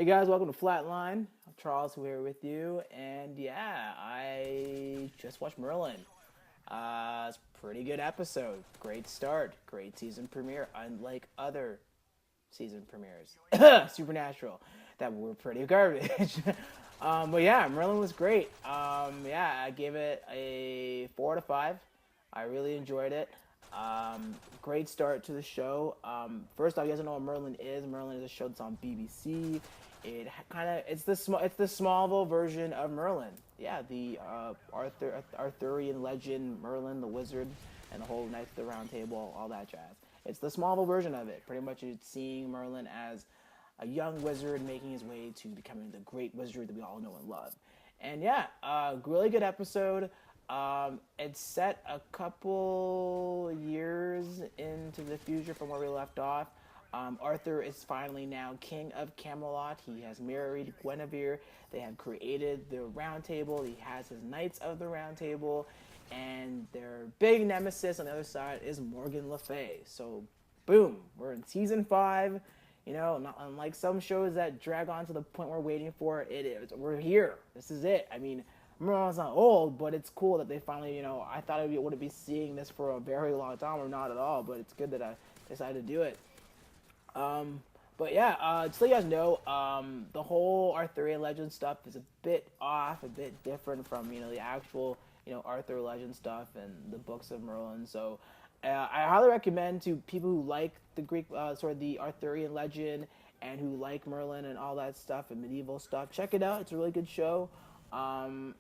Hey guys, welcome to Flatline. I'm Charles here with you, and yeah, I just watched Merlin. It's a pretty good episode. Great start, great season premiere, unlike other season premieres. Supernatural, that were pretty garbage. But yeah, Merlin was great. Yeah, I gave it a 4 out of 5. I really enjoyed it. Great start to the show. First off, you guys know what Merlin is. Merlin is a show that's on BBC. It's the Smallville version of Merlin. Yeah, the Arthurian legend Merlin, the wizard, and the whole Knights of the Round Table, all that jazz. It's the Smallville version of it. Pretty much, it's seeing Merlin as a young wizard making his way to becoming the great wizard that we all know and love. And yeah, really good episode. It's set a couple years into the future from where we left off. Arthur is finally now king of Camelot. He has married Guinevere. They have created the Round Table. He has his Knights of the Round Table. And their big nemesis on the other side is Morgan Le Fay. So, boom, we're in season 5. You know, not unlike some shows that drag on to the point we're waiting for, it is. We're here. This is it. I mean, Merlin's not old, but it's cool that they finally, I thought I would be seeing this for a very long time, or not at all, but it's good that I decided to do it. But yeah, just so you guys know, the whole Arthurian legend stuff is a bit off, a bit different from, the actual, Arthur legend stuff and the books of Merlin. So I highly recommend to people who like the Greek, sort of the Arthurian legend and who like Merlin and all that stuff and medieval stuff, check it out. It's a really good show.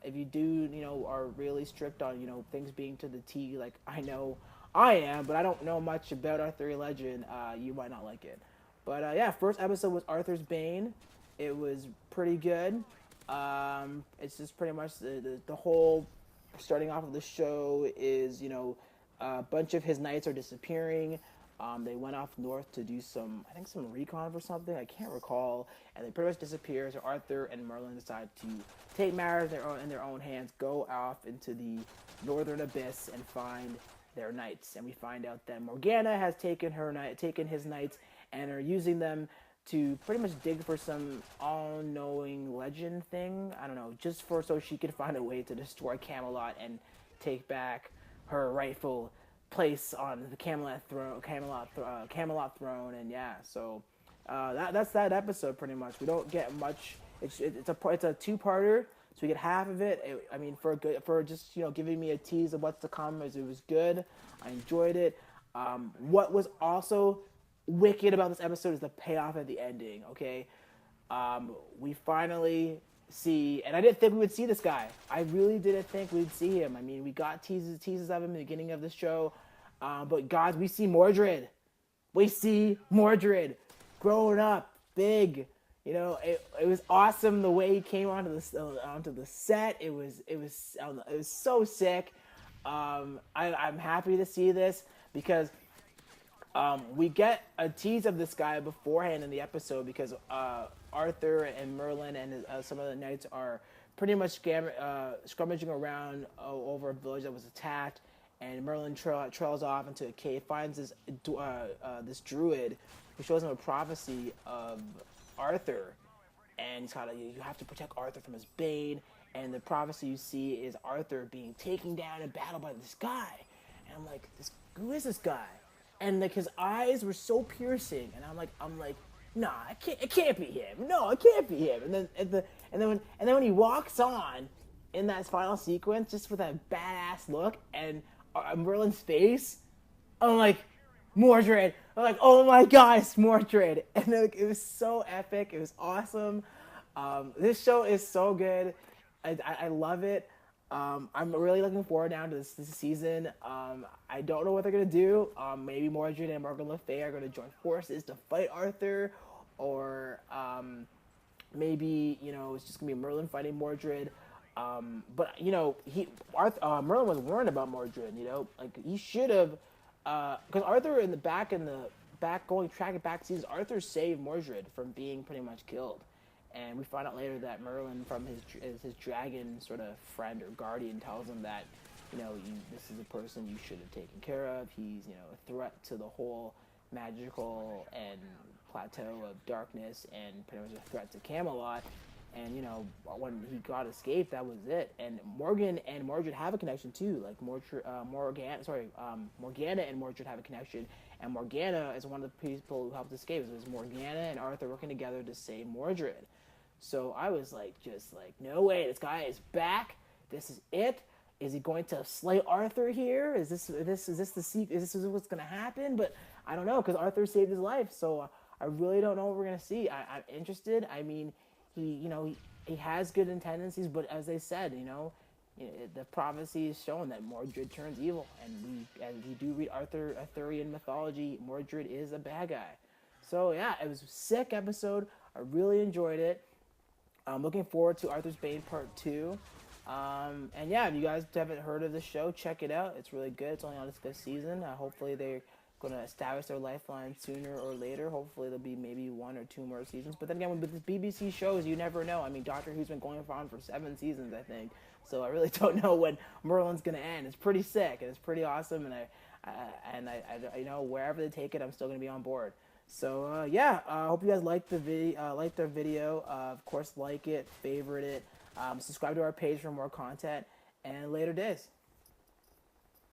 If you do, are really strict on, things being to the T, like I know I am, but I don't know much about Arthurian legend, you might not like it. But yeah, first episode was Arthur's Bane. It was pretty good. It's just pretty much the whole starting off of the show is, a bunch of his knights are disappearing. They went off north to do some recon or something. I can't recall. And they pretty much disappear. So Arthur and Merlin decide to take matters in their own hands, go off into the northern abyss and find their knights. And we find out that Morgana has taken his knights and are using them to pretty much dig for some all-knowing legend thing. I don't know, just so she could find a way to destroy Camelot and take back her rightful place on the Camelot throne, and yeah, so that's that episode pretty much. We don't get much. It's a two-parter, so we get half of it. I mean, for just giving me a tease of what's to come, it was good. I enjoyed it. What was also wicked about this episode is the payoff at the ending. Okay, we finally see, and I didn't think we would see this guy. I really didn't think we'd see him. I mean, we got teases of him in the beginning of the show, but guys, we see Mordred. We see Mordred growing up, big. It was awesome the way he came onto the set. It was so sick. I'm happy to see this because we get a tease of this guy beforehand in the episode because Arthur and Merlin and some of the knights are pretty much scrummaging around over a village that was attacked, and Merlin trails off into a cave, finds this druid who shows him a prophecy of Arthur, and you have to protect Arthur from his bane, and the prophecy you see is Arthur being taken down in battle by this guy, and I'm like, who is this guy? And like his eyes were so piercing, and I'm like, nah, it can't be him. No, it can't be him. And then when he walks on in that final sequence, just with that badass look and Merlin's face, I'm like, Mordred. I'm like, oh my god, it's Mordred. And it was so epic. It was awesome. This show is so good. I love it. I'm really looking forward now to this season. I don't know what they're gonna do. Maybe Mordred and Morgan Le Fay are gonna join forces to fight Arthur, or maybe it's just gonna be Merlin fighting Mordred. But Merlin was worried about Mordred. Like he should have, because Arthur in the back tracking back seasons, Arthur saved Mordred from being pretty much killed. And we find out later that Merlin, from his dragon sort of friend or guardian, tells him that, this is a person you should have taken care of. He's, a threat to the whole magical and plateau of darkness and pretty much a threat to Camelot. And when he got escaped, that was it. And Morgan and Mordred have a connection too. Like Morgana and Mordred have a connection. And Morgana is one of the people who helped escape. So it was Morgana and Arthur working together to save Mordred. So I was like, no way, this guy is back. This is it. Is he going to slay Arthur here? Is this the secret? Is this what's going to happen? But I don't know, because Arthur saved his life. So I really don't know what we're going to see. I'm interested. I mean, he has good tendencies, but as they said, the prophecy is showing that Mordred turns evil, and we do read Arthurian mythology. Mordred is a bad guy. So yeah, it was a sick episode. I really enjoyed it. I'm looking forward to Arthur's Bane Part 2. And yeah, if you guys haven't heard of the show, check it out. It's really good. It's only on its 5th season. Hopefully they're going to establish their lifeline sooner or later. Hopefully there'll be maybe 1 or 2 more seasons. But then again, with these BBC shows, you never know. I mean, Doctor Who's been going on for 7 seasons, I think. So I really don't know when Merlin's going to end. It's pretty sick and it's pretty awesome. And I wherever they take it, I'm still going to be on board. So yeah, I hope you guys liked the video. Of course, like it, favorite it, subscribe to our page for more content, and later days.